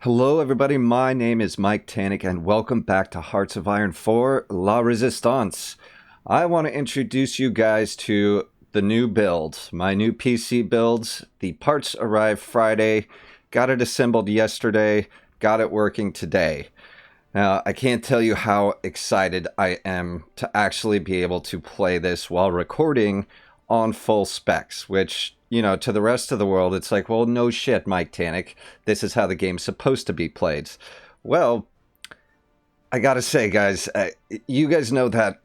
Hello everybody, my name is Miketanic and welcome back to Hearts of Iron 4 La Resistance. I want to introduce you guys to the new build, my new PC builds. The parts arrived Friday, got it assembled yesterday, got it working today. Now, I can't tell you how excited I am to actually be able to play this while recording on full specs, which, you know, to the rest of the world, it's like, well, no shit, Miketanic. This is how the game's supposed to be played. Well, I gotta say, guys, you guys know that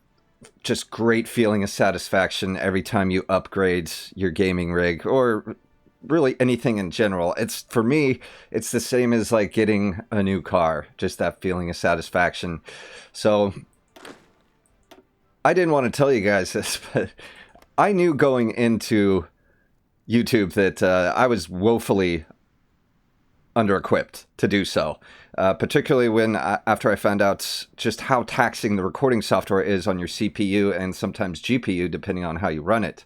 just great feeling of satisfaction every time you upgrade your gaming rig, or really anything in general. It's, for me, it's the same as like getting a new car, just that feeling of satisfaction. So I didn't want to tell you guys this, but I knew going into YouTube that I was woefully under-equipped to do so, particularly when after I found out just how taxing the recording software is on your CPU and sometimes GPU, depending on how you run it.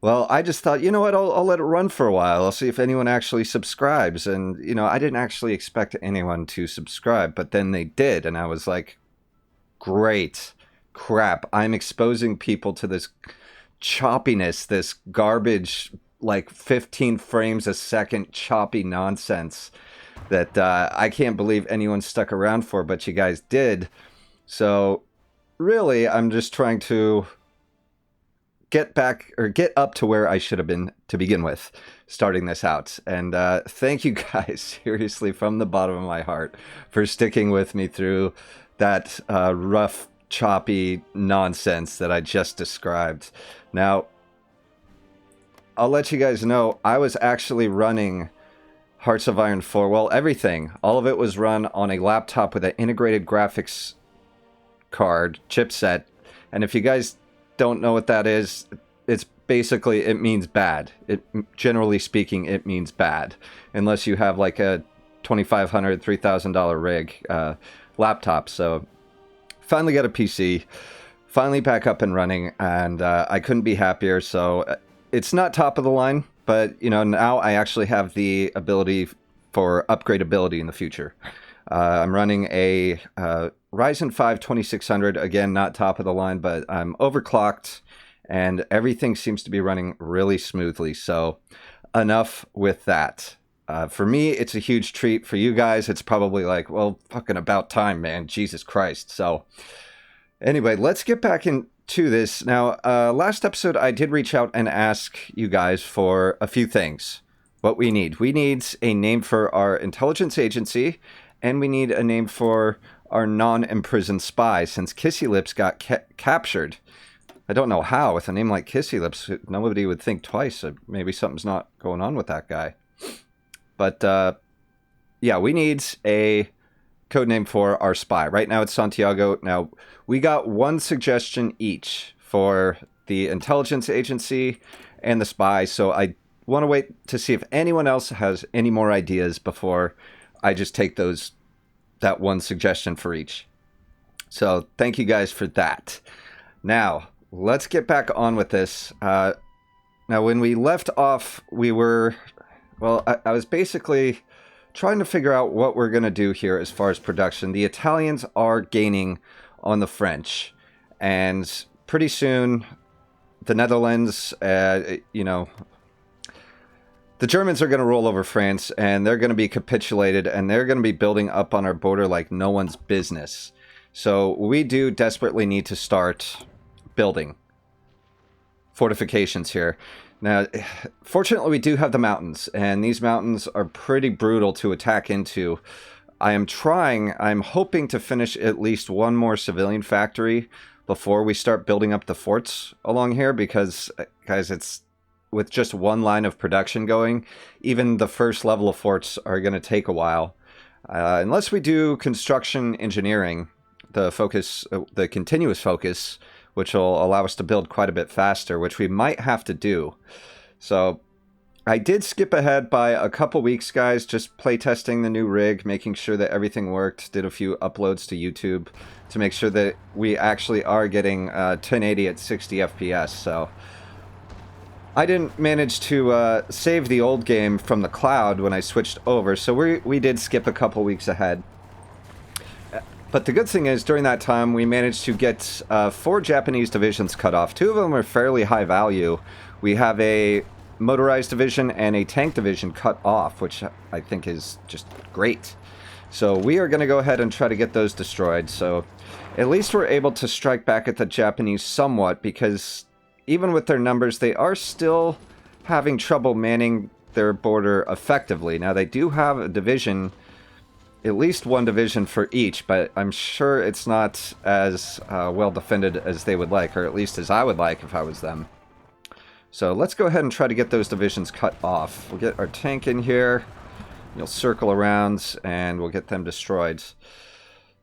Well, I just thought, you know what, I'll let it run for a while. I'll see if anyone actually subscribes. And, you know, I didn't actually expect anyone to subscribe, but then they did. And I was like, great. Crap. I'm exposing people to this choppiness, this garbage, like 15 frames a second choppy nonsense that I can't believe anyone stuck around for, but you guys did. So really, I'm just trying to get back, or get up to where I should have been to begin with, starting this out. And thank you guys, seriously, from the bottom of my heart, for sticking with me through that rough, choppy nonsense that I just described. Now, I'll let you guys know, I was actually running Hearts of Iron 4. Well, everything. All of it was run on a laptop with an integrated graphics card chipset. And if you guys don't know what that is, it's basically, it means bad. Generally speaking, it means bad. Unless you have like a $2,500, $3,000 rig laptop. So, finally got a PC. Finally back up and running. And I couldn't be happier. So, it's not top of the line, but, you know, now I actually have the ability for upgradability in the future. I'm running a Ryzen 5 2600, again, not top of the line, but I'm overclocked, and everything seems to be running really smoothly, so enough with that. For me, it's a huge treat. For you guys, it's probably like, well, fucking about time, man, Jesus Christ. So anyway, let's get back into this. Now, last episode, I did reach out and ask you guys for a few things. What we need. We need a name for our intelligence agency, and we need a name for our non-imprisoned spy, since Kissy Lips got captured. I don't know how. With a name like Kissy Lips, nobody would think twice. Maybe something's not going on with that guy. But, yeah, we need a code name for our spy. Right now it's Santiago. Now, we got one suggestion each for the intelligence agency and the spy, so I want to wait to see if anyone else has any more ideas before I just take that one suggestion for each. So thank you guys for that. Now, let's get back on with this. Now, when we left off, we were, well, I was basically trying to figure out what we're going to do here as far as production. The Italians are gaining on the French, and pretty soon the Netherlands, you know, the Germans are going to roll over France, and they're going to be capitulated, and they're going to be building up on our border like no one's business. So we do desperately need to start building fortifications here. Now, fortunately, we do have the mountains, and these mountains are pretty brutal to attack into. I'm hoping to finish at least one more civilian factory before we start building up the forts along here, because, guys, it's with just one line of production going, even the first level of forts are going to take a while. Unless we do construction engineering, the continuous focus, which will allow us to build quite a bit faster, which we might have to do. So I did skip ahead by a couple weeks, guys, just playtesting the new rig, making sure that everything worked, did a few uploads to YouTube to make sure that we actually are getting 1080 at 60 FPS. So I didn't manage to save the old game from the cloud when I switched over, so we did skip a couple weeks ahead. But the good thing is, during that time, we managed to get 4 Japanese divisions cut off. 2 of them are fairly high value. We have a motorized division and a tank division cut off, which I think is just great. So we are going to go ahead and try to get those destroyed. So at least we're able to strike back at the Japanese somewhat, because even with their numbers, they are still having trouble manning their border effectively. Now, they do have a division, at least one division for each, but I'm sure it's not as well defended as they would like, or at least as I would like if I was them. So let's go ahead and try to get those divisions cut off. We'll get our tank in here. You'll circle around, and we'll get them destroyed.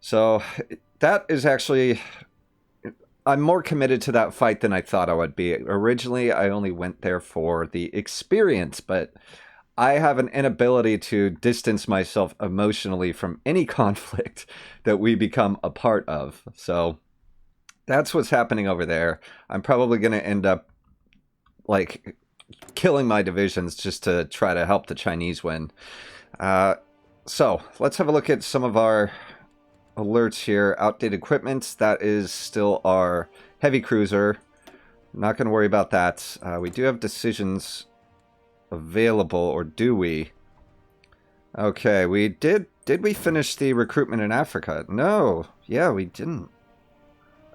So that is actually... I'm more committed to that fight than I thought I would be. Originally, I only went there for the experience, but I have an inability to distance myself emotionally from any conflict that we become a part of. So that's what's happening over there. I'm probably going to end up like killing my divisions just to try to help the Chinese win. So let's have a look at some of our alerts here. Outdated equipment, that is still our heavy cruiser. Not going to worry about that. We do have decisions available, or do we? Okay, we did we finish the recruitment in Africa? No. Yeah, we didn't.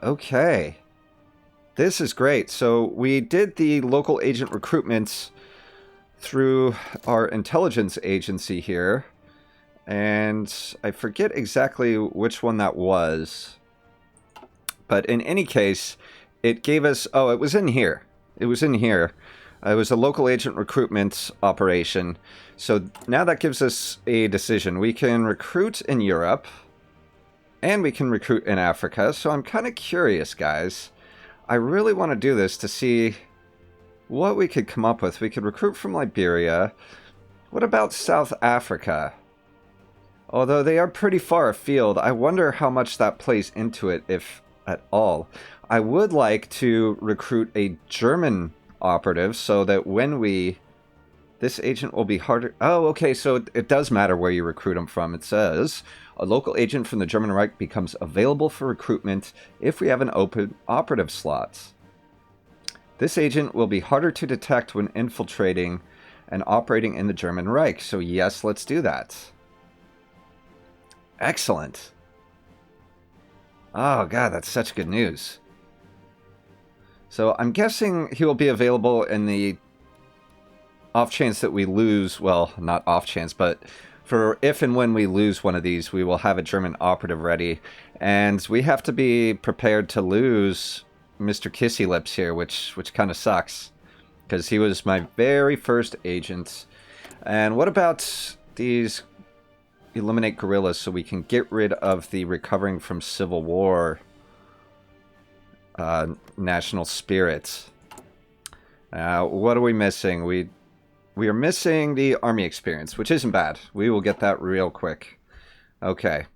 Okay. This is great. So we did the local agent recruitments through our intelligence agency here. And I forget exactly which one that was. But in any case, it gave us... Oh, it was in here. It was in here. It was a local agent recruitment operation. So now that gives us a decision. We can recruit in Europe, and we can recruit in Africa. So I'm kind of curious, guys. I really want to do this to see what we could come up with. We could recruit from Liberia. What about South Africa? Although they are pretty far afield, I wonder how much that plays into it, if at all. I would like to recruit a German operative so that when we... This agent will be harder... Oh, okay, so it does matter where you recruit them from. It says, a local agent from the German Reich becomes available for recruitment if we have an open operative slot. This agent will be harder to detect when infiltrating and operating in the German Reich. So yes, let's do that. Excellent. Oh, God, that's such good news. So I'm guessing he will be available in the off chance that we lose, well, not off chance, but for if and when we lose one of these, we will have a German operative ready. And we have to be prepared to lose Mr. Kissy Lips here, which kind of sucks, because he was my very first agent. And what about these... Eliminate guerrillas so we can get rid of the recovering from civil war national spirit. What are we missing? We are missing the army experience, which isn't bad. We will get that real quick. Okay.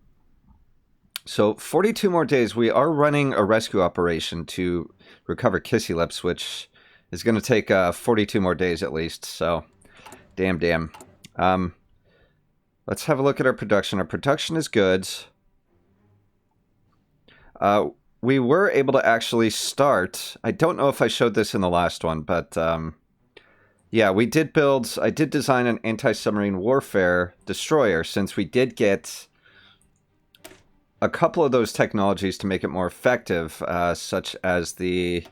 So 42 more days. We are running a rescue operation to recover Kissy Lips, which is going to take 42 more days at least. So damn. Let's have a look at our production. Our production is good. We were able to actually start... I don't know if I showed this in the last one, but... yeah, we did build... I did design an anti-submarine warfare destroyer, since we did get a couple of those technologies to make it more effective, such as the...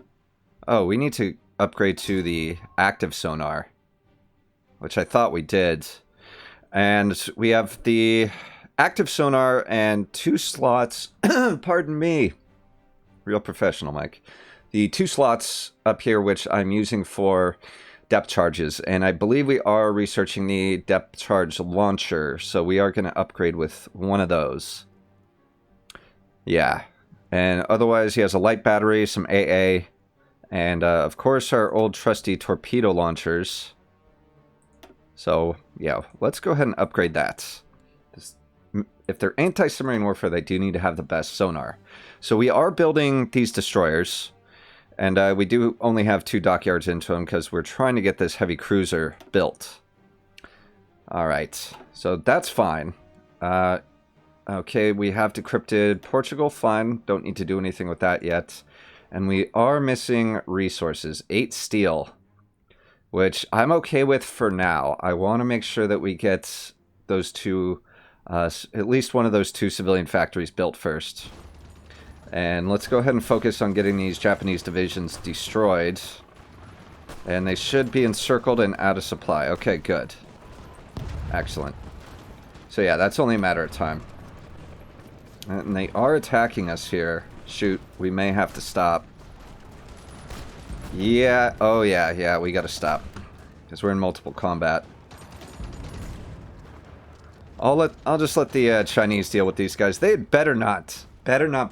Oh, we need to upgrade to the active sonar, which I thought we did. And we have the active sonar and 2 slots. Pardon me. Real professional, Mike. The 2 slots up here, which I'm using for depth charges. And I believe we are researching the depth charge launcher. So we are going to upgrade with one of those. Yeah. And otherwise, he has a light battery, some AA. And, of course, our old trusty torpedo launchers. So, yeah, let's go ahead and upgrade that. If they're anti-submarine warfare, they do need to have the best sonar. So we are building these destroyers. And we do only have 2 dockyards into them because we're trying to get this heavy cruiser built. Alright, so that's fine. Okay, we have decrypted Portugal, fine. Don't need to do anything with that yet. And we are missing resources. 8 steel, which I'm okay with for now. I want to make sure that we get those 2, at least one of those 2 civilian factories built first. And let's go ahead and focus on getting these Japanese divisions destroyed. And they should be encircled and out of supply. Okay, good. Excellent. So yeah, that's only a matter of time. And they are attacking us here. Shoot, we may have to stop. Yeah, oh yeah, we gotta stop. Because we're in multiple combat. I'll just let the Chinese deal with these guys. They better not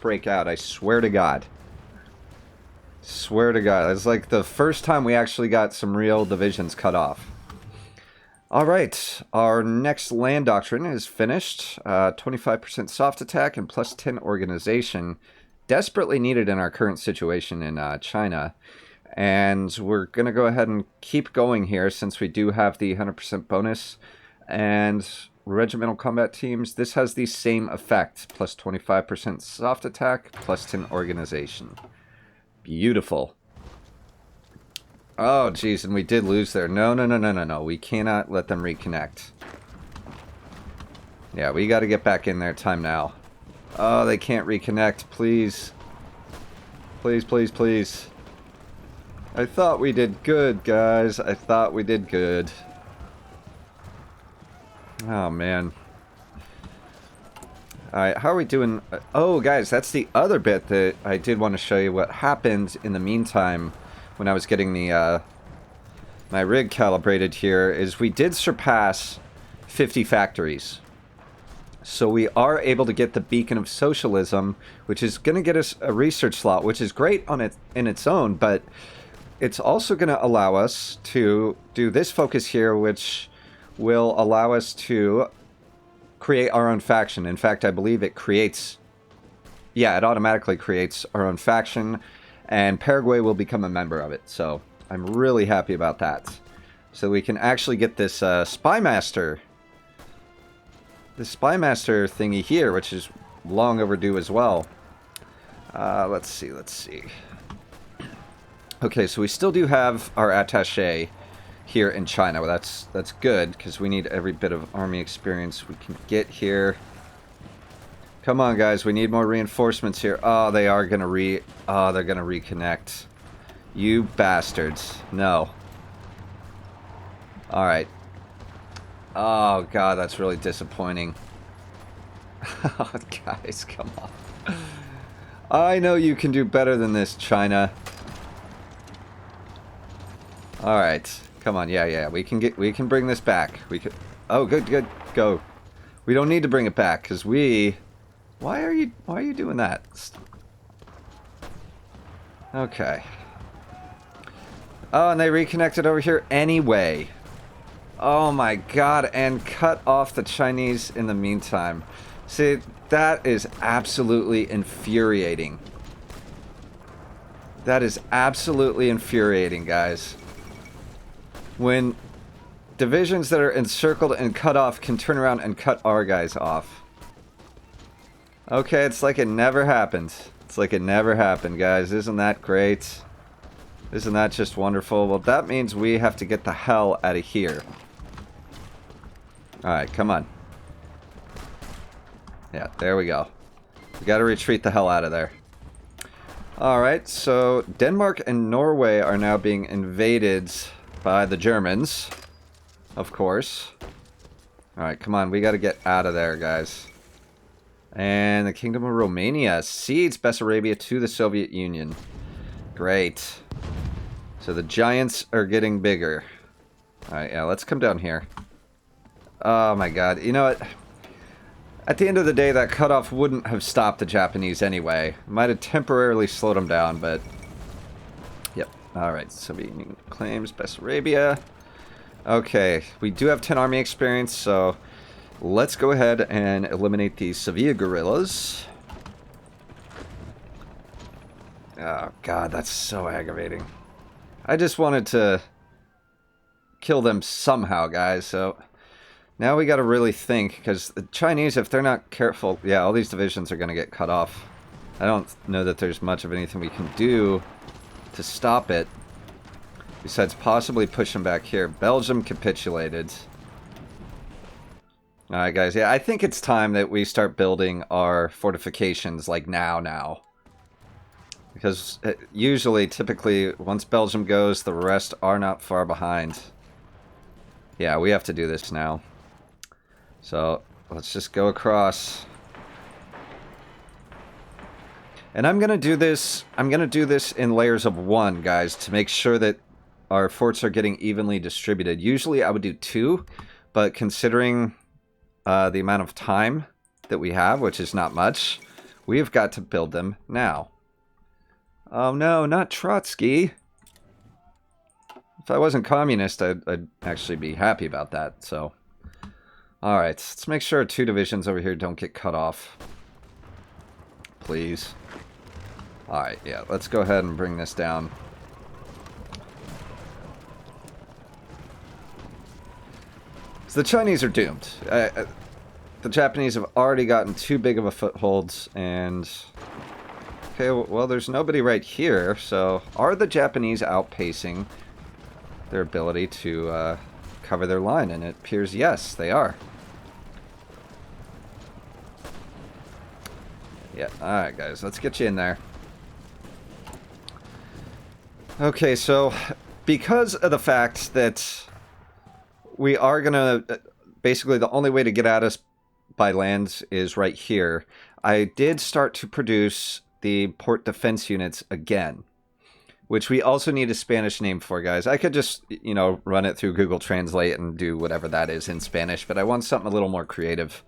break out, I swear to God. Swear to God. It's like the first time we actually got some real divisions cut off. Alright, our next land doctrine is finished. 25% soft attack and plus 10 organization. Desperately needed in our current situation in China. And we're going to go ahead and keep going here since we do have the 100% bonus. And regimental combat teams, this has the same effect. Plus 25% soft attack, plus 10 organization. Beautiful. Oh, jeez, and we did lose there. No. We cannot let them reconnect. Yeah, we got to get back in there. Time now. Oh, they can't reconnect. Please. Please. I thought we did good, guys. I thought we did good. Oh, man. Alright, how are we doing? Oh, guys, that's the other bit that I did want to show you what happened in the meantime when I was getting the my rig calibrated here, is we did surpass 50 factories. So we are able to get the Beacon of Socialism, which is going to get us a research slot, which is great on in its own, but it's also going to allow us to do this focus here, which will allow us to create our own faction. In fact, I believe it creates... Yeah, it automatically creates our own faction, and Paraguay will become a member of it. So I'm really happy about that. So we can actually get this Spymaster. The Spymaster thingy here, which is long overdue as well. Let's see. Okay, so we still do have our attaché here in China. Well, that's good, because we need every bit of army experience we can get here. Come on, guys, we need more reinforcements here. Oh, they are gonna they're gonna reconnect. You bastards. No. Alright. Oh, God, that's really disappointing. Oh, guys, come on. I know you can do better than this, China. Alright. Come on, yeah. We can bring this back. We can... Oh, good, go. We don't need to bring it back, because we... Why are you doing that? Okay. Oh, and they reconnected over here anyway. Oh my God, and cut off the Chinese in the meantime. See, that is absolutely infuriating. That is absolutely infuriating, guys. When divisions that are encircled and cut off can turn around and cut our guys off. Okay, it's like it never happened. It's like it never happened, guys. Isn't that great? Isn't that just wonderful? Well, that means we have to get the hell out of here. Alright, come on. Yeah, there we go. We gotta retreat the hell out of there. Alright, so Denmark and Norway are now being invaded by the Germans. Of course. Alright, come on. We gotta get out of there, guys. And the Kingdom of Romania cedes Bessarabia to the Soviet Union. Great. So the giants are getting bigger. Alright, yeah, let's come down here. Oh my God. You know what? At the end of the day, that cutoff wouldn't have stopped the Japanese anyway. Might have temporarily slowed them down, but... Yep. Alright, Soviet Union claims Bessarabia. Okay, we do have 10 army experience, so... Let's go ahead and eliminate these Sevilla guerrillas. Oh, God, that's so aggravating. I just wanted to kill them somehow, guys, so now we gotta really think, because the Chinese, if they're not careful, yeah, all these divisions are gonna get cut off. I don't know that there's much of anything we can do to stop it, besides possibly push them back here. Belgium capitulated. Alright, guys, yeah, I think it's time that we start building our fortifications, like, now. Because usually, typically, once Belgium goes, the rest are not far behind. Yeah, we have to do this now. So, let's just go across. And I'm gonna do this in layers of 1, guys, to make sure that our forts are getting evenly distributed. Usually I would do 2, but considering the amount of time that we have, which is not much, we have got to build them now. Oh no, not Trotsky. If I wasn't communist, I'd actually be happy about that, so. Alright, let's make sure 2 divisions over here don't get cut off. Please. Alright, yeah, let's go ahead and bring this down. So the Chinese are doomed. The Japanese have already gotten too big of a foothold, and... Okay, well, there's nobody right here, so are the Japanese outpacing their ability to cover their line? And it appears yes, they are. Yeah, alright guys, let's get you in there. Okay, so because of the fact that we are gonna... Basically, the only way to get at us by land is right here. I did start to produce the port defense units again, which we also need a Spanish name for, guys. I could just, you know, run it through Google Translate and do whatever that is in Spanish, but I want something a little more creative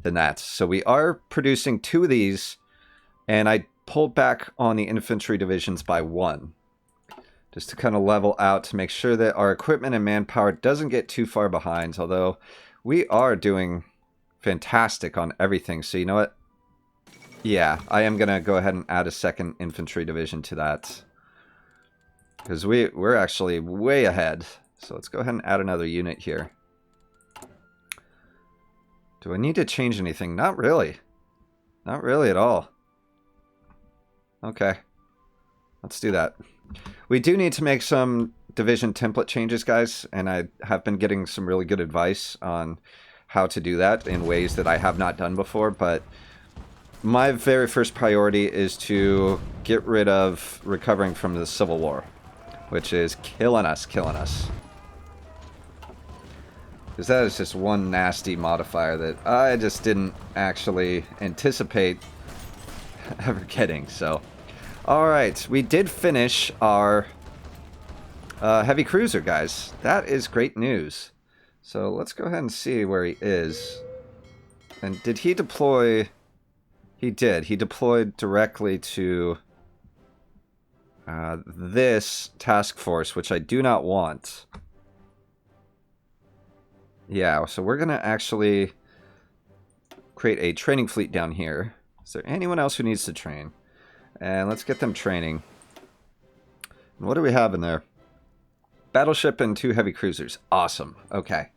than that. So we are producing 2 of these, and I pulled back on the infantry divisions by 1. Just to kind of level out to make sure that our equipment and manpower doesn't get too far behind, although we are doing fantastic on everything. So you know what? Yeah, I am going to go ahead and add a 2nd infantry division to that. Because we're actually way ahead. So let's go ahead and add another unit here. Do I need to change anything? Not really. Not really at all. Okay. Let's do that. We do need to make some division template changes, guys, and I have been getting some really good advice on how to do that in ways that I have not done before, but my very first priority is to get rid of recovering from the Civil War, which is killing us. Because that is just one nasty modifier that I just didn't actually anticipate ever getting, so... Alright, we did finish our heavy cruiser, guys. That is great news. So let's go ahead and see where he is. And did he deploy... He did. He deployed directly to this task force, which I do not want. Yeah, so we're going to actually create a training fleet down here. Is there anyone else who needs to train? And let's get them training. And what do we have in there? Battleship and 2 heavy cruisers. Awesome. Okay.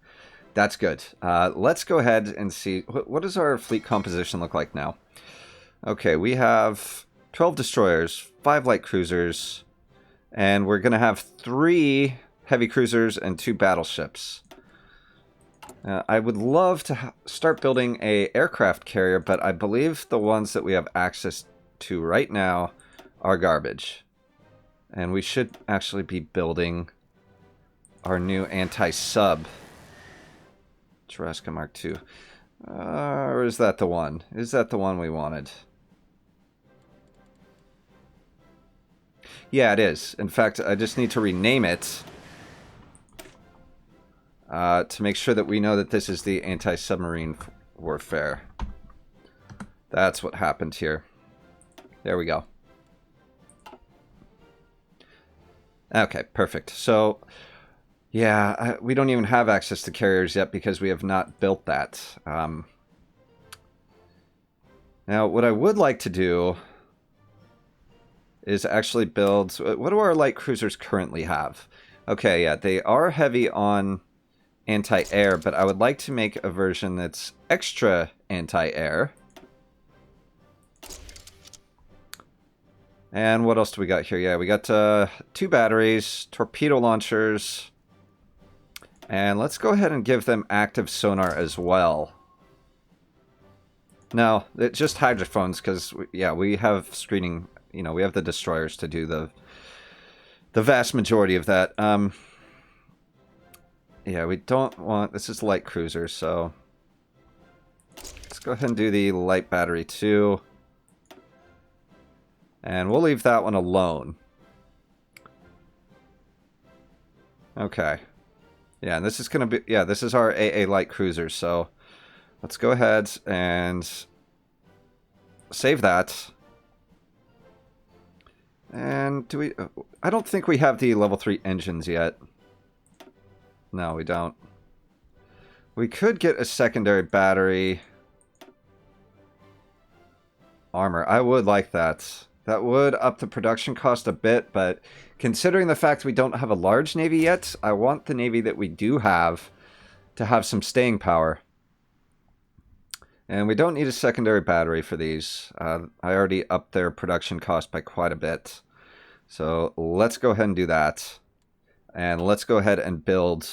That's good. Let's go ahead and see. What does our fleet composition look like now? Okay, we have 12 destroyers, 5 light cruisers, and we're going to have 3 heavy cruisers and 2 battleships. I would love to start building a aircraft carrier, but I believe the ones that we have access to right now are garbage. And we should actually be building our new anti-sub Chereska Mark II. Or is that the one? Is that the one we wanted? Yeah, it is. In fact, I just need to rename it to make sure that we know that this is the anti-submarine warfare. That's what happened here. There we go. Okay, perfect. So, yeah, we don't even have access to carriers yet because we have not built that. Now, what I would like to do is actually build... What do our light cruisers currently have? Okay, yeah, they are heavy on anti-air, but I would like to make a version that's extra anti-air. And what else do we got here? Yeah, we got 2 batteries, torpedo launchers, and let's go ahead and give them active sonar as well. No, it's just hydrophones because, yeah, we have screening, you know, we have the destroyers to do the vast majority of that. Yeah, we don't want... This is light cruiser, so... Let's go ahead and do the light battery too. And we'll leave that one alone. Okay. Yeah, and this is going to be... Yeah, this is our AA light cruiser, so... Let's go ahead and... save that. And do we... I don't think we have the level 3 engines yet. No, we don't. We could get a secondary battery. Armor. I would like that. That would up the production cost a bit, but considering the fact we don't have a large navy yet, I want the navy that we do have to have some staying power. And we don't need a secondary battery for these. I already upped their production cost by quite a bit. So let's go ahead and do that. And let's go ahead and build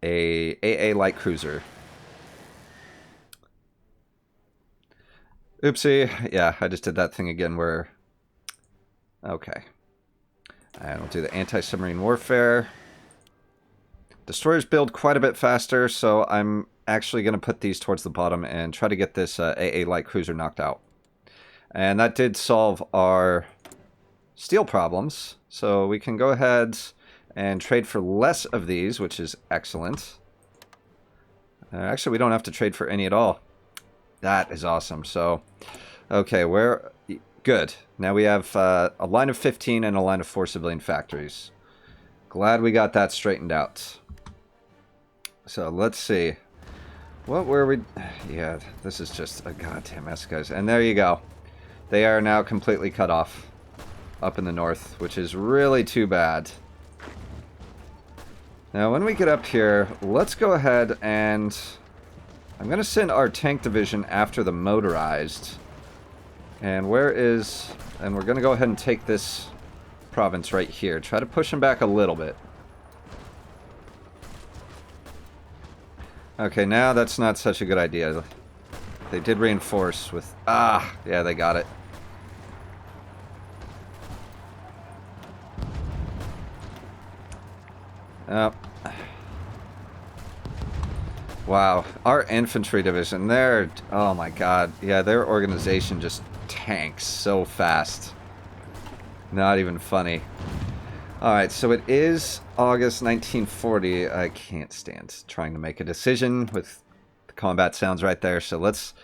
a AA light cruiser. Oopsie. Yeah, I just did that thing again where... Okay. And we'll do the anti-submarine warfare. Destroyers build quite a bit faster, so I'm actually going to put these towards the bottom and try to get this AA light cruiser knocked out. And that did solve our steel problems, so we can go ahead and trade for less of these, which is excellent. Actually, we don't have to trade for any at all. That is awesome. So, okay, good. Now we have a line of 15 and a line of 4 civilian factories. Glad we got that straightened out. So, let's see. What were we... Yeah, this is just a goddamn mess, guys. And there you go. They are now completely cut off up in the north, which is really too bad. Now, when we get up here, let's go ahead and... I'm going to send our tank division after the motorized. And where is... And we're going to go ahead and take this province right here. Try to push them back a little bit. Okay, now that's not such a good idea. They did reinforce with... Ah! Yeah, they got it. Wow, our infantry division, they're... Oh my god. Yeah, their organization just tanks so fast. Not even funny. Alright, so it is August 1940. I can't stand trying to make a decision with the combat sounds right there, so let's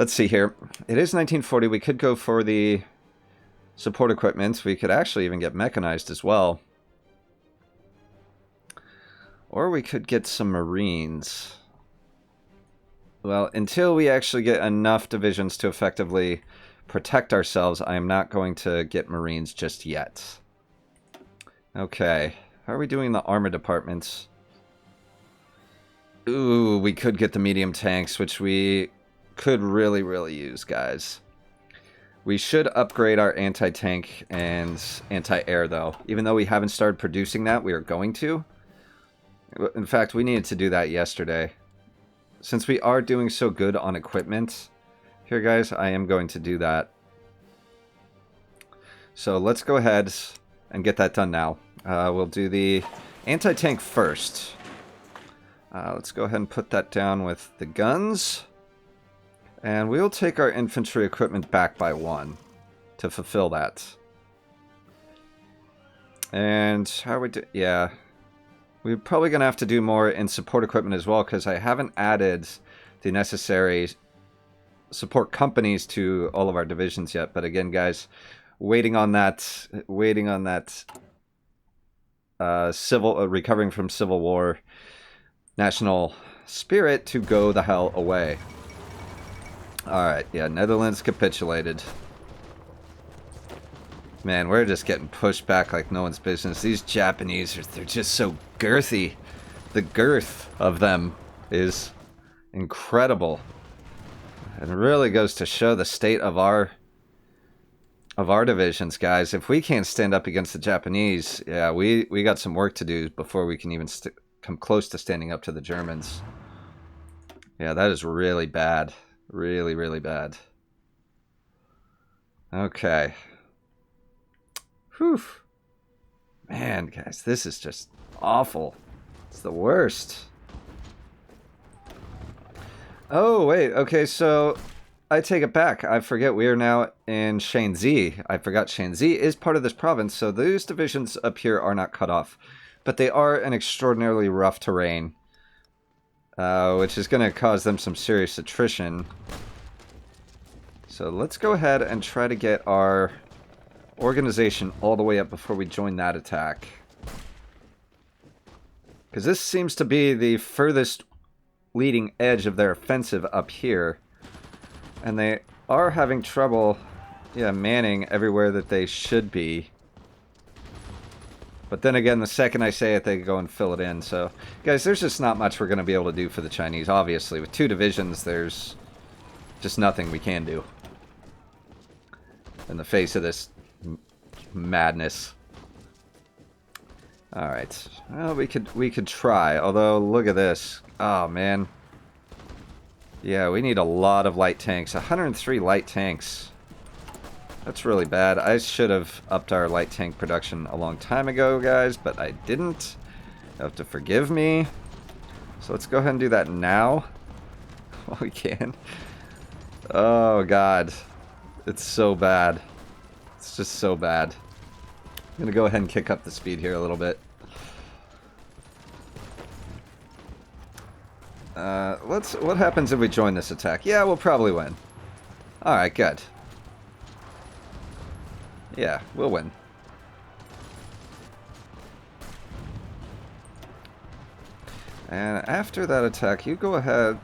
see here. It is 1940. We could go for the support equipment. We could actually even get mechanized as well. Or we could get some Marines. Well, until we actually get enough divisions to effectively protect ourselves, I am not going to get Marines just yet. Okay. How are we doing the armor departments? Ooh, we could get the medium tanks, which we could really, really use, guys. We should upgrade our anti-tank and anti-air, though. Even though we haven't started producing that, we are going to. In fact, we needed to do that yesterday. Since we are doing so good on equipment, here guys, I am going to do that. So let's go ahead and get that done now. We'll do the anti-tank first. Let's go ahead and put that down with the guns. And we'll take our infantry equipment back by 1 to fulfill that. And how are we do? Yeah. We're probably going to have to do more in support equipment as well, because I haven't added the necessary support companies to all of our divisions yet. But again, guys, waiting on that recovering from Civil War national spirit to go the hell away. Alright, yeah, Netherlands capitulated. Man, we're just getting pushed back like no one's business. These Japanese, they're just so girthy. The girth of them is incredible. And it really goes to show the state of our divisions, guys. If we can't stand up against the Japanese, yeah, we got some work to do before we can even come close to standing up to the Germans. Yeah, that is really bad. Really, really bad. Okay. Whew. Man, guys, this is just awful. It's the worst. Oh, wait. Okay, so I take it back. I forget we are now in Shanxi. I forgot Shanxi is part of this province, so those divisions up here are not cut off. But they are an extraordinarily rough terrain, which is going to cause them some serious attrition. So let's go ahead and try to get our organization all the way up before we join that attack. Because this seems to be the furthest leading edge of their offensive up here. And they are having trouble, yeah, manning everywhere that they should be. But then again, the second I say it, they go and fill it in. So, guys, there's just not much we're going to be able to do for the Chinese, obviously. With 2 divisions, there's just nothing we can do in the face of this madness. All right. Well, we could try. Although, look at this. Oh, man. Yeah, we need a lot of light tanks. 103 light tanks. That's really bad. I should have upped our light tank production a long time ago, guys, but I didn't. You have to forgive me. So let's go ahead and do that now. While we can. Oh, God. It's so bad. It's just so bad. I'm going to go ahead and kick up the speed here a little bit. What happens if we join this attack? Yeah, we'll probably win. Alright, good. Yeah, we'll win. And after that attack, you go ahead.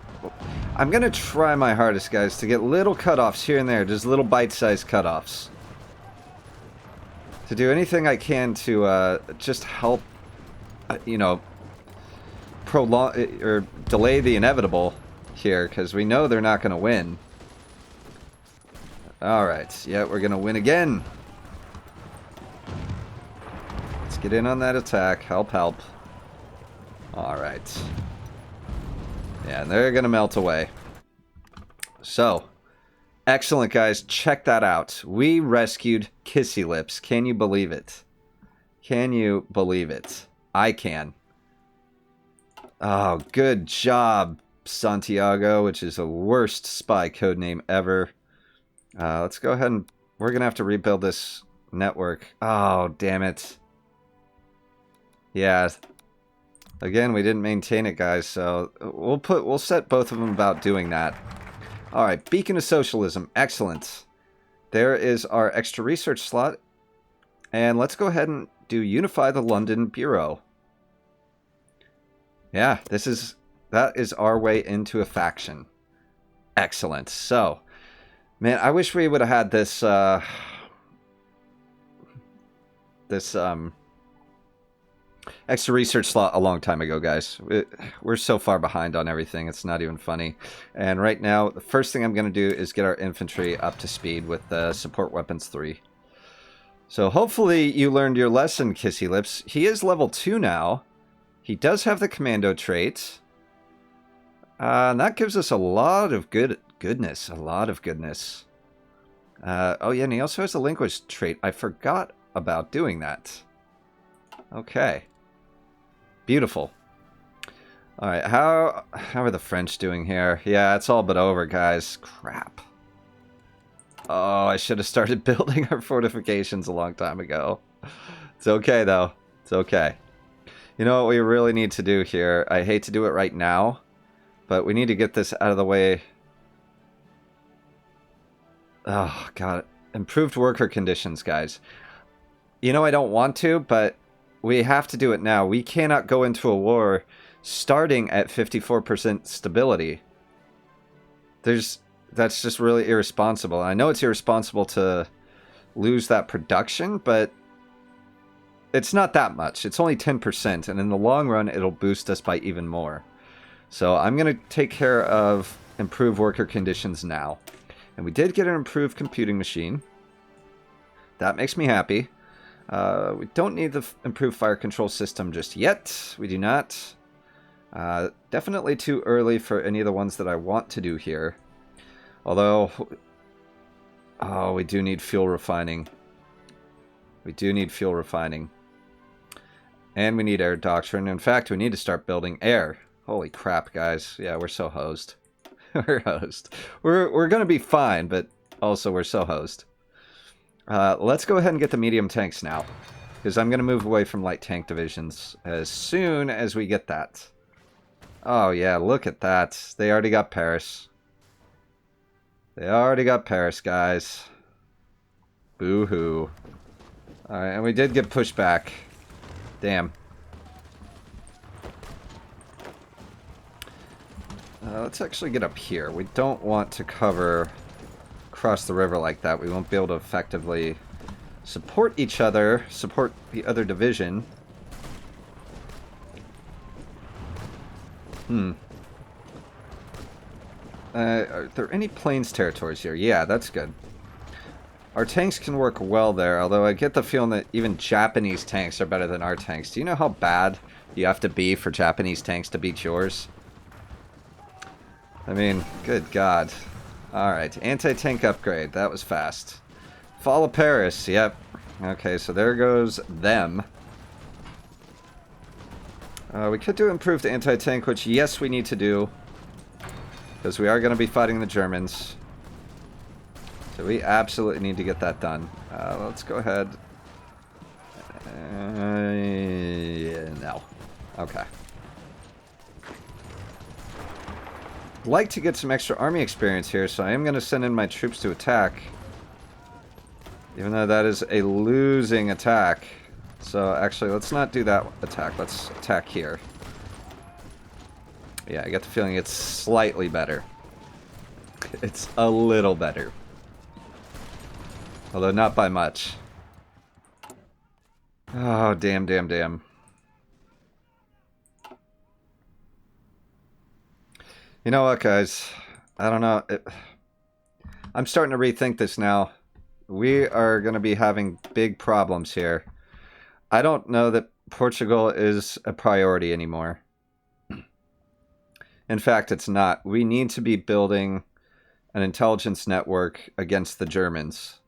I'm going to try my hardest, guys, to get little cutoffs here and there. Just little bite-sized cutoffs. To do anything I can to just help, you know, prolong or delay the inevitable here, because we know they're not going to win. Alright, yeah, we're going to win again. Let's get in on that attack. Help, help. Alright. Yeah, and they're going to melt away. So, excellent, guys. Check that out. We rescued Kissy Lips. Can you believe it? Can you believe it? I can. Oh, good job, Santiago, which is the worst spy code name ever. Let's go ahead and... We're going to have to rebuild this network. Oh, damn it. Yeah. Again, we didn't maintain it, guys, so we'll set both of them about doing that. Alright, Beacon of Socialism. Excellent. There is our extra research slot. And let's go ahead and do Unify the London Bureau. Yeah, that is our way into a faction. Excellent. So, man, I wish we would have had this extra research slot a long time ago, guys. We're so far behind on everything, it's not even funny. And right now, the first thing I'm going to do is get our infantry up to speed with Support Weapons 3. So hopefully you learned your lesson, Kissy Lips. He is level 2 now. He does have the commando trait. And that gives us a lot of goodness. A lot of goodness. Oh yeah, and he also has a linguist trait. I forgot about doing that. Okay. Beautiful. Alright, how are the French doing here? Yeah, it's all but over, guys. Crap. Oh, I should have started building our fortifications a long time ago. It's okay, though. It's okay. You know what we really need to do here? I hate to do it right now, but we need to get this out of the way. Oh, God. Improved worker conditions, guys. You know I don't want to, but we have to do it now. We cannot go into a war starting at 54% stability. That's just really irresponsible. I know it's irresponsible to lose that production, but it's not that much. It's only 10%, and in the long run, it'll boost us by even more. So I'm going to take care of improved worker conditions now. And we did get an improved computing machine. That makes me happy. We don't need the improved fire control system just yet. We do not. Definitely too early for any of the ones that I want to do here. Although, oh, we do need fuel refining. We do need fuel refining. And we need air doctrine. In fact, we need to start building air. Holy crap, guys. Yeah, we're so hosed. We're hosed. We're going to be fine, but also we're so hosed. Let's go ahead and get the medium tanks now. Because I'm going to move away from light tank divisions as soon as we get that. Oh, yeah, look at that. They already got Paris. They already got Paris, guys. Boo-hoo. Alright, and we did get pushed back. Damn. Let's actually get up here. We don't want to cover across the river like that. We won't be able to effectively support each other, support the other division. Are there any plains territories here? Yeah, that's good. Our tanks can work well there, although I get the feeling that even Japanese tanks are better than our tanks. Do you know how bad you have to be for Japanese tanks to beat yours? I mean, good God. Alright, anti-tank upgrade. That was fast. Fall of Paris. Yep. Okay, so there goes them. We could do improved anti-tank, which, yes, we need to do. Because we are going to be fighting the Germans. So we absolutely need to get that done. Let's go ahead. Yeah, no. Okay. I'd like to get some extra army experience here, so I am going to send in my troops to attack. Even though that is a losing attack. So actually, let's not do that attack. Let's attack here. Yeah, I get the feeling it's slightly better. It's a little better. Although not by much. Oh, damn, damn, damn. You know what, guys? I don't know. I'm starting to rethink this now. We are going to be having big problems here. I don't know that Portugal is a priority anymore. In fact, it's not. We need to be building an intelligence network against the Germans.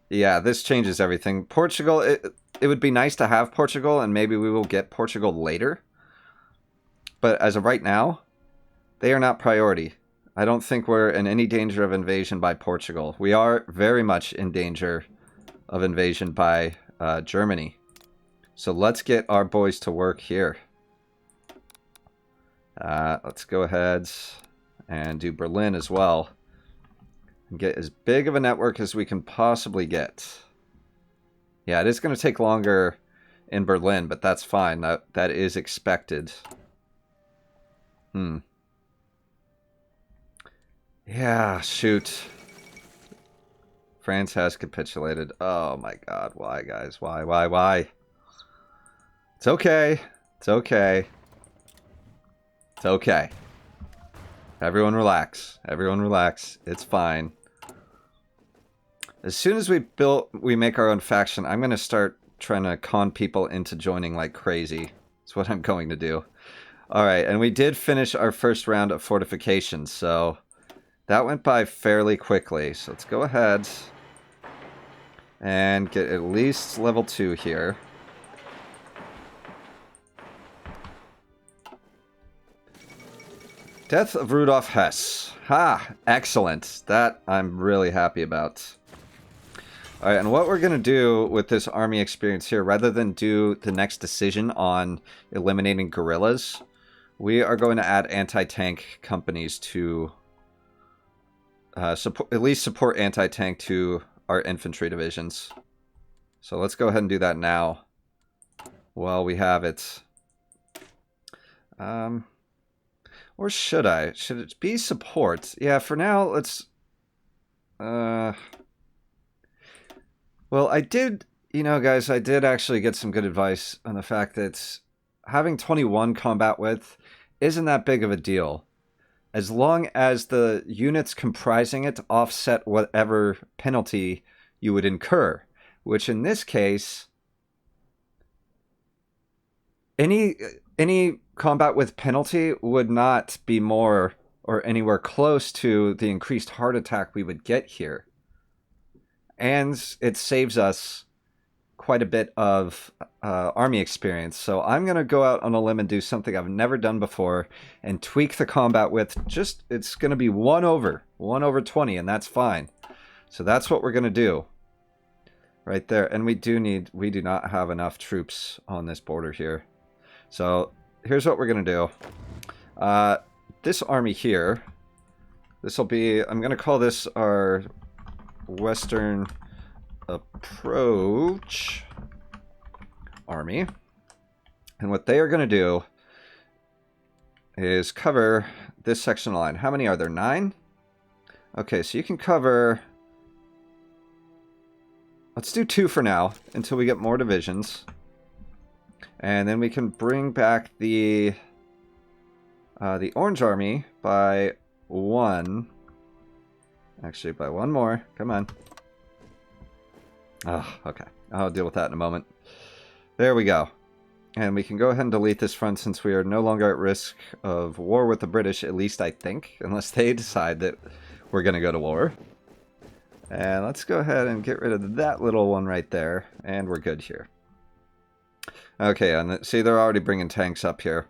Yeah, this changes everything. Portugal, it would be nice to have Portugal, and maybe we will get Portugal later. But as of right now, they are not priority. I don't think we're in any danger of invasion by Portugal. We are very much in danger of invasion by Germany. So let's get our boys to work here. Let's go ahead and do Berlin as well. And get as big of a network as we can possibly get. Yeah, it is going to take longer in Berlin, but that's fine. That is expected. Yeah, shoot. France has capitulated. Oh my God, why, guys? Why? It's okay. It's okay. It's okay. Everyone relax. Everyone relax. It's fine. As soon as we make our own faction, I'm going to start trying to con people into joining like crazy. That's what I'm going to do. Alright, and we did finish our first round of fortifications, so that went by fairly quickly. So let's go ahead and get at least level 2 here. Death of Rudolf Hess. Ha! Excellent. That I'm really happy about. Alright, and what we're going to do with this army experience here, rather than do the next decision on eliminating guerrillas, we are going to add anti-tank companies to at least support anti-tank to our infantry divisions. So let's go ahead and do that now while we have it. Or should I? Should it be support? Yeah, for now, let's Well, I did, you know, guys, I did actually get some good advice on the fact that having 21 combat width isn't that big of a deal. As long as the units comprising it offset whatever penalty you would incur, which in this case, any combat with penalty would not be more or anywhere close to the increased heart attack we would get here. And it saves us quite a bit of army experience. So I'm going to go out on a limb and do something I've never done before and tweak the combat width. Just, it's going to be 1 over 20, and that's fine. So that's what we're going to do right there. And we do not have enough troops on this border here. So here's what we're going to do. This army here, this will be, I'm going to call this our Western Approach Army. And what they are going to do is cover this section line. How many are there? 9? Okay, so you can cover... Let's do 2 for now, until we get more divisions. And then we can bring back the Orange Army by 1. Actually, by 1 more. Come on. Oh, okay. I'll deal with that in a moment. There we go. And we can go ahead and delete this front since we are no longer at risk of war with the British, at least I think, unless they decide that we're going to go to war. And let's go ahead and get rid of that little one right there, and we're good here. Okay, and see, they're already bringing tanks up here.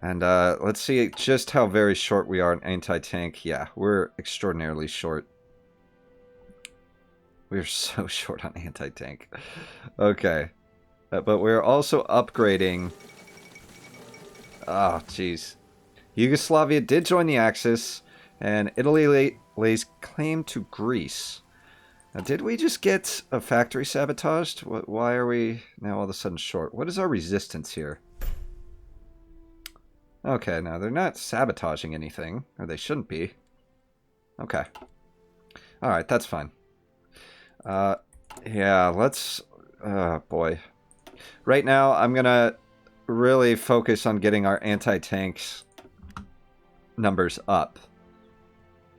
And let's see just how very short we are in anti-tank. Yeah, we're extraordinarily short. We're so short on anti-tank. Okay. But we're also upgrading... Oh, jeez. Yugoslavia did join the Axis, and Italy lays claim to Greece. Now, did we just get a factory sabotaged? Why are we now all of a sudden short? What is our resistance here? Okay, now they're not sabotaging anything, or they shouldn't be. Okay. Alright, that's fine. Yeah, let's... boy. Right now, I'm gonna really focus on getting our anti-tanks numbers up.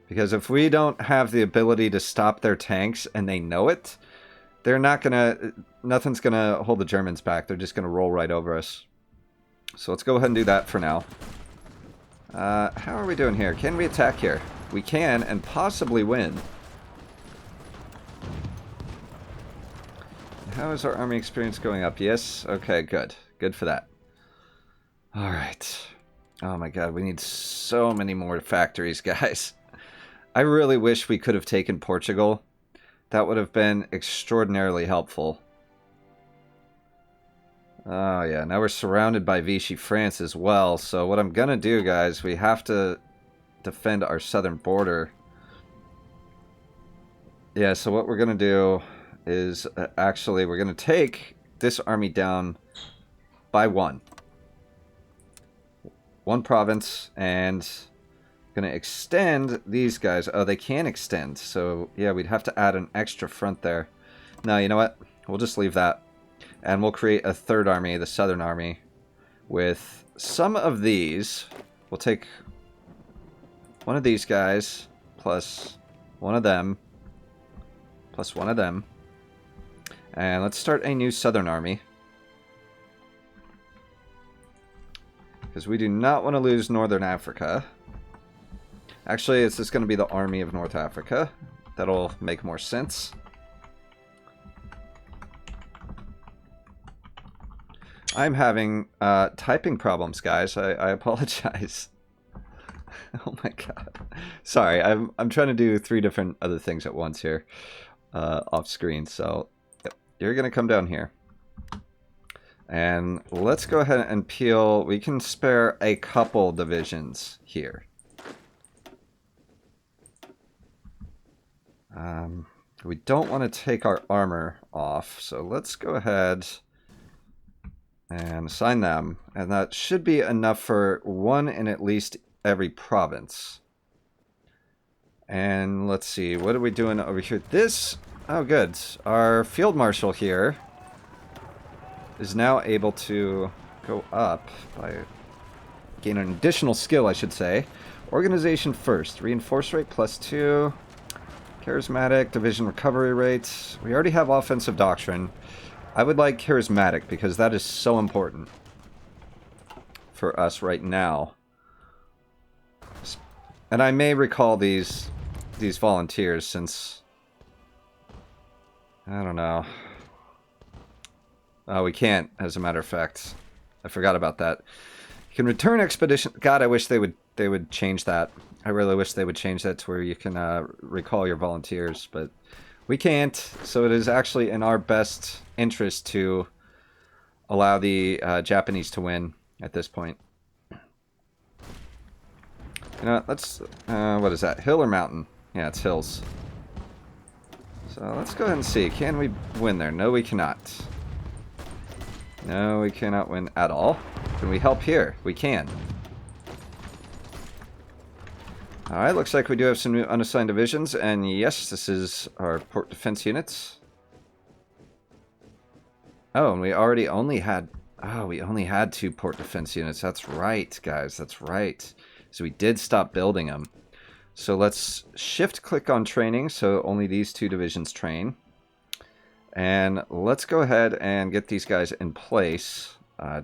Because if we don't have the ability to stop their tanks, and they know it, they're not gonna... Nothing's gonna hold the Germans back. They're just gonna roll right over us. So let's go ahead and do that for now. How are we doing here? Can we attack here? We can, and possibly win. How is our army experience going up? Yes? Okay, good. Good for that. Alright. Oh my god, we need so many more factories, guys. I really wish we could have taken Portugal. That would have been extraordinarily helpful. Oh yeah, now we're surrounded by Vichy France as well. So what I'm gonna do, guys, we have to defend our southern border. Yeah, so what we're gonna do is actually we're gonna take this army down by 1 province, and gonna extend these guys. Oh, they can extend, so yeah, we'd have to add an extra front there. No, you know what, we'll just leave that, and we'll create a 3rd army, the southern army, with some of these. We'll take one of these guys plus one of them plus one of them. And let's start a new southern army. Because we do not want to lose Northern Africa. Actually, it's just going to be the Army of North Africa. That'll make more sense. I'm having typing problems, guys. I apologize. Oh my god. Sorry, I'm trying to do 3 different other things at once here. Off screen, so... You're going to come down here. And let's go ahead and peel. We can spare a couple divisions here. We don't want to take our armor off, so let's go ahead and assign them. And that should be enough for 1 in at least every province. And let's see, what are we doing over here? This, oh good, our field marshal here is now able to go up by gain an additional skill, I should say. Organization first, reinforce rate +2, charismatic, division recovery rate. We already have offensive doctrine. I would like charismatic because that is so important for us right now. And I may recall these volunteers since, I don't know. Oh, we can't, as a matter of fact. I forgot about that. You can return expedition. God, I wish they would change that. I really wish they would change that to where you can recall your volunteers, but we can't. So it is actually in our best interest to allow the Japanese to win at this point. You know, let's, what is that, hill or mountain? Yeah, it's hills. So let's go ahead and see. Can we win there? No, we cannot. No, we cannot win at all. Can we help here? We can. Alright, looks like we do have some new unassigned divisions, and yes, this is our port defense units. Oh, and we already only had... Oh, we only had 2 port defense units. That's right, guys, that's right. So we did stop building them. So let's shift-click on training, so only these 2 divisions train. And let's go ahead and get these guys in place.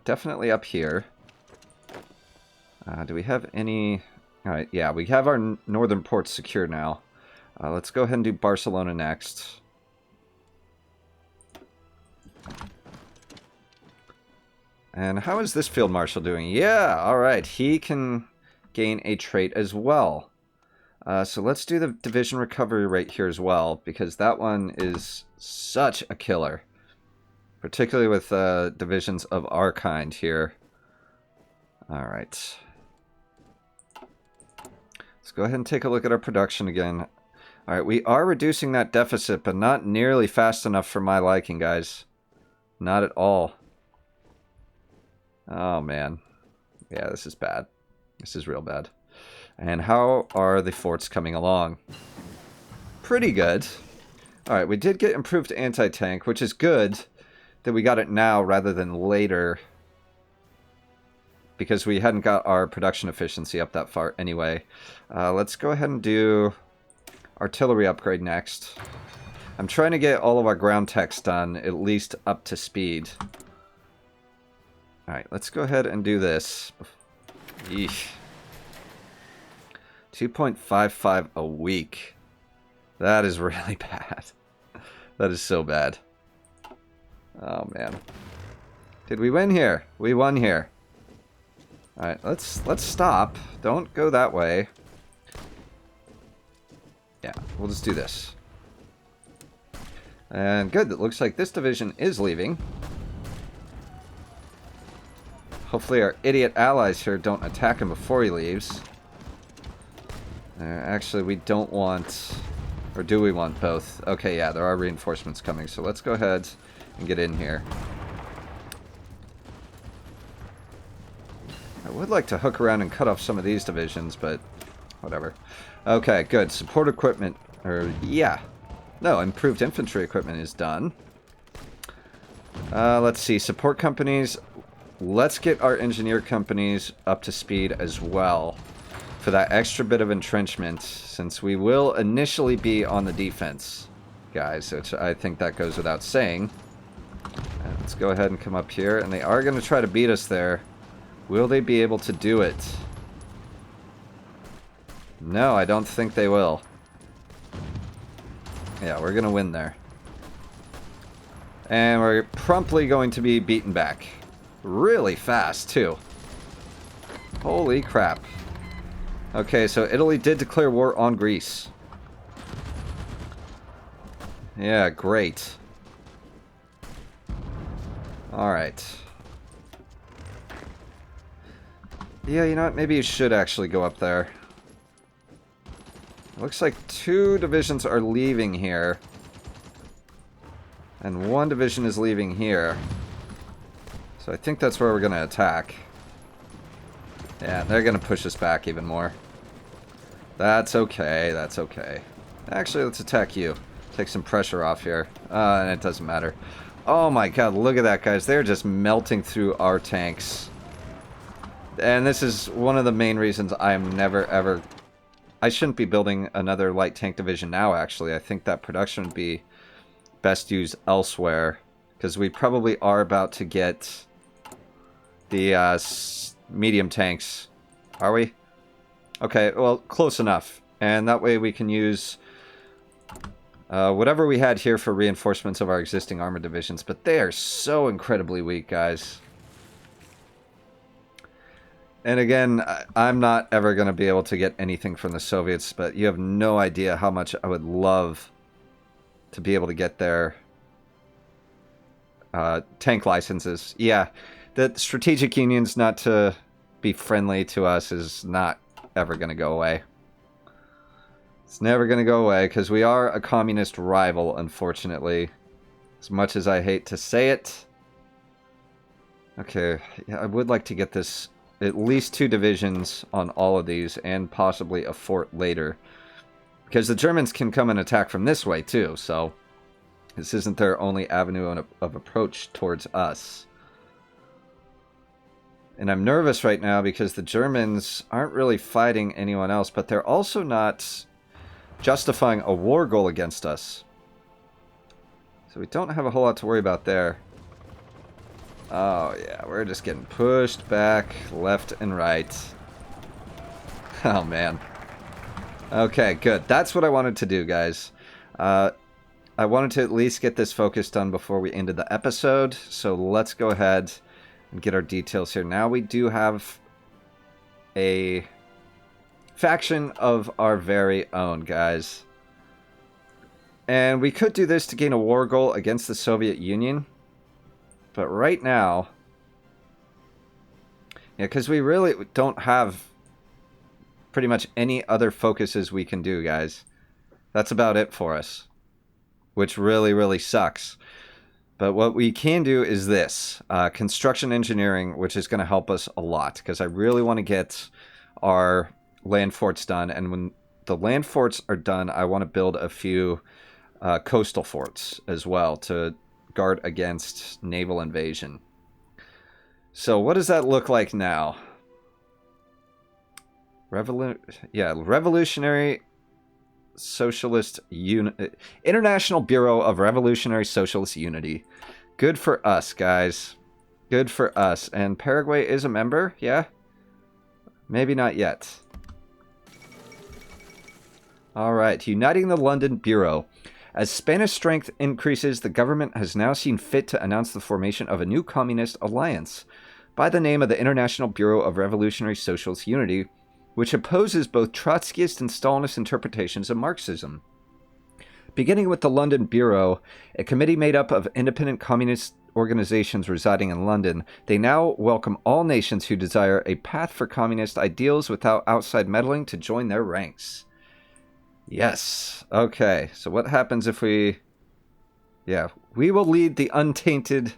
Definitely up here. Do we have any... Alright, yeah, we have our northern ports secure now. Let's go ahead and do Barcelona next. And how is this field marshal doing? Yeah, alright, he can gain a trait as well. So let's do the division recovery rate here as well, because that one is such a killer. Particularly with divisions of our kind here. Alright. Let's go ahead and take a look at our production again. Alright, we are reducing that deficit, but not nearly fast enough for my liking, guys. Not at all. Oh, man. Yeah, this is bad. This is real bad. And how are the forts coming along? Pretty good. Alright, we did get improved anti-tank, which is good that we got it now rather than later. Because we hadn't got our production efficiency up that far anyway. Let's go ahead and do artillery upgrade next. I'm trying to get all of our ground techs done, at least up to speed. Alright, let's go ahead and do this. Eesh. 2.55 a week. That is really bad. That is so bad. Oh, man. Did we win here? We won here. Alright, let's stop. Don't go that way. Yeah, we'll just do this. And good, it looks like this division is leaving. Hopefully our idiot allies here don't attack him before he leaves. Actually, we don't want... Or do we want both? Okay, yeah, there are reinforcements coming, so let's go ahead and get in here. I would like to hook around and cut off some of these divisions, but whatever. Okay, good. Support equipment, or yeah. No, improved infantry equipment is done. Let's see, support companies. Let's get our engineer companies up to speed as well for that extra bit of entrenchment, since we will initially be on the defense, guys, which I think that goes without saying. Let's go ahead and come up here, and they are going to try to beat us there. Will they be able to do it? No, I don't think they will. Yeah, we're going to win there. And we're promptly going to be beaten back. Really fast, too. Holy crap. Okay, so Italy did declare war on Greece. Yeah, great. Alright. Yeah, you know what? Maybe you should actually go up there. Looks like 2 divisions are leaving here. And 1 division is leaving here. So I think that's where we're going to attack. Yeah, they're going to push us back even more. That's okay, that's okay. Actually, let's attack you. Take some pressure off here. And it doesn't matter. Oh my god, look at that, guys. They're just melting through our tanks. And this is one of the main reasons I'm never, ever... I shouldn't be building another light tank division now, actually. I think that production would be best used elsewhere. Because we probably are about to get the medium tanks. Are we? Okay, well, close enough. And that way we can use whatever we had here for reinforcements of our existing armored divisions. But they are so incredibly weak, guys. And again, I'm not ever going to be able to get anything from the Soviets, but you have no idea how much I would love to be able to get their tank licenses. Yeah, the strategic unions not to be friendly to us is not ever going to go away. It's never going to go away because we are a communist rival, unfortunately. As much as I hate to say it. Okay, yeah, I would like to get this... at least 2 divisions on all of these, and possibly a fort later. Because the Germans can come and attack from this way, too, so... this isn't their only avenue of approach towards us. And I'm nervous right now because the Germans aren't really fighting anyone else, but they're also not justifying a war goal against us. So we don't have a whole lot to worry about there. Oh, yeah, we're just getting pushed back left and right. Oh, man. Okay, good. That's what I wanted to do, guys. I wanted to at least get this focus done before we ended the episode, so let's go ahead and get our details here. Now we do have a faction of our very own, guys. And we could do this to gain a war goal against the Soviet Union. But right now, yeah, because we really don't have pretty much any other focuses we can do, guys. That's about it for us, which really, really sucks. But what we can do is this, construction engineering, which is going to help us a lot, because I really want to get our land forts done. And when the land forts are done, I want to build a few coastal forts as well to guard against naval invasion. So what does that look like now? Revolutionary Socialist International Bureau of Revolutionary Socialist Unity. Good for us, guys. Good for us. And Paraguay is a member, yeah? Maybe not yet. Alright, uniting the London Bureau. As Spanish strength increases, the government has now seen fit to announce the formation of a new communist alliance by the name of the International Bureau of Revolutionary Socialist Unity, which opposes both Trotskyist and Stalinist interpretations of Marxism. Beginning with the London Bureau, a committee made up of independent communist organizations residing in London, they now welcome all nations who desire a path for communist ideals without outside meddling to join their ranks. Yes. Okay. So what happens if we... yeah. We will lead the untainted...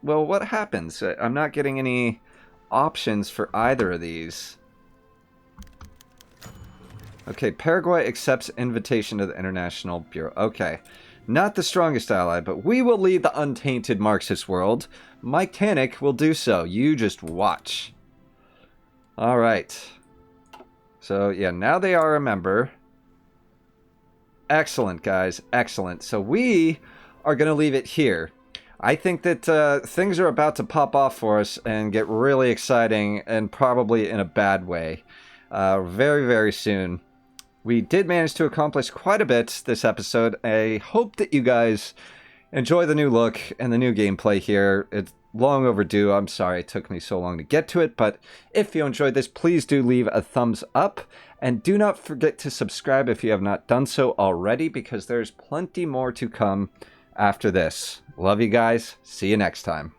well, what happens? I'm not getting any options for either of these. Okay. Paraguay accepts invitation to the International Bureau. Okay. Not the strongest ally, but we will lead the untainted Marxist world. Miketanic will do so. You just watch. Alright. So, yeah. Now they are a member. Excellent, guys. Excellent. So we are going to leave it here. I think that things are about to pop off for us and get really exciting, and probably in a bad way. Very, very soon. We did manage to accomplish quite a bit this episode. I hope that you guys enjoy the new look and the new gameplay here. It's long overdue. I'm sorry it took me so long to get to it, but if you enjoyed this, please do leave a thumbs up. And do not forget to subscribe if you have not done so already, because there's plenty more to come after this. Love you guys. See you next time.